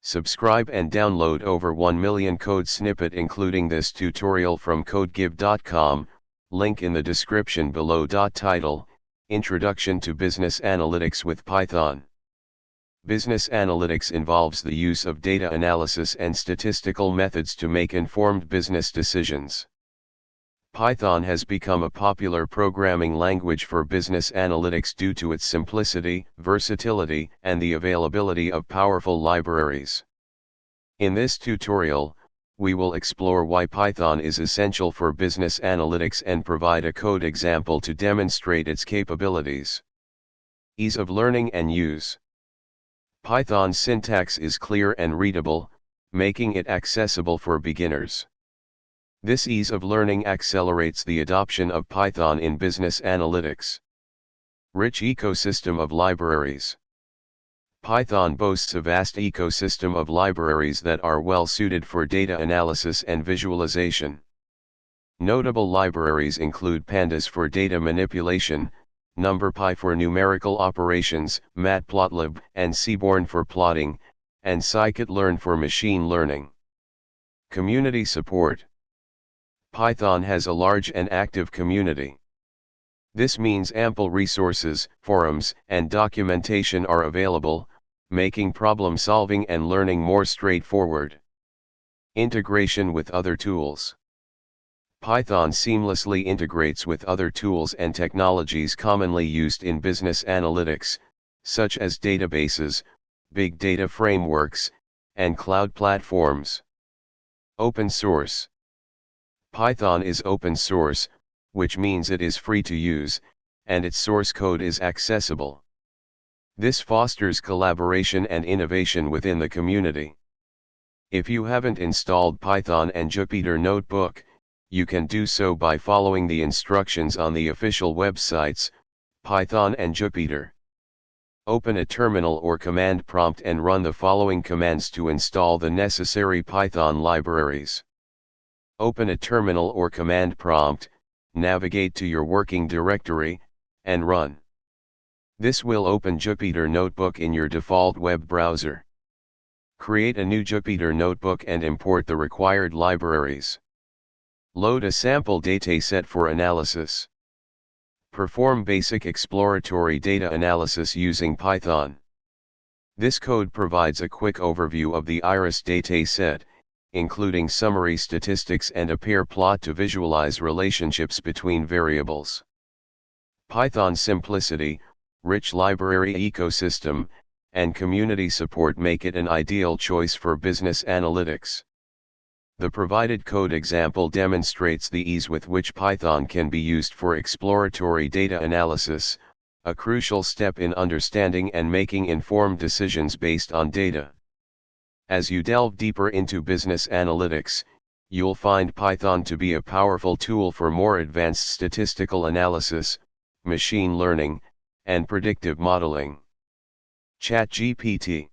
Subscribe and download over 1 million code snippet including this tutorial from codegive.com, link in the description below. Title, Introduction to Business Analytics with Python. Business analytics involves the use of data analysis and statistical methods to make informed business decisions. Python has become a popular programming language for business analytics due to its simplicity, versatility, and the availability of powerful libraries. In this tutorial, we will explore why Python is essential for business analytics and provide a code example to demonstrate its capabilities. Ease of learning and use. Python's syntax is clear and readable, making it accessible for beginners. This ease of learning accelerates the adoption of Python in business analytics. Rich ecosystem of libraries. Python boasts a vast ecosystem of libraries that are well suited for data analysis and visualization. Notable libraries include Pandas for data manipulation, NumPy for numerical operations, Matplotlib and Seaborn for plotting, and Scikit-learn for machine learning. Community support. Python has a large and active community. This means ample resources, forums, and documentation are available, making problem solving and learning more straightforward. Integration with other tools. Python seamlessly integrates with other tools and technologies commonly used in business analytics, such as databases, big data frameworks, and cloud platforms. Open source. Python is open source, which means it is free to use, and its source code is accessible. This fosters collaboration and innovation within the community. If you haven't installed Python and Jupyter Notebook, you can do so by following the instructions on the official websites, Python and Jupyter. Open a terminal or command prompt and run the following commands to install the necessary Python libraries. Open a terminal or command prompt, navigate to your working directory, and run. This will open Jupyter Notebook in your default web browser. Create a new Jupyter Notebook and import the required libraries. Load a sample dataset for analysis. Perform basic exploratory data analysis using Python. This code provides a quick overview of the iris dataset, including summary statistics and a pair plot to visualize relationships between variables. Python's simplicity, rich library ecosystem, and community support make it an ideal choice for business analytics. The provided code example demonstrates the ease with which Python can be used for exploratory data analysis, a crucial step in understanding and making informed decisions based on data. As you delve deeper into business analytics, you'll find Python to be a powerful tool for more advanced statistical analysis, machine learning, and predictive modeling. ChatGPT.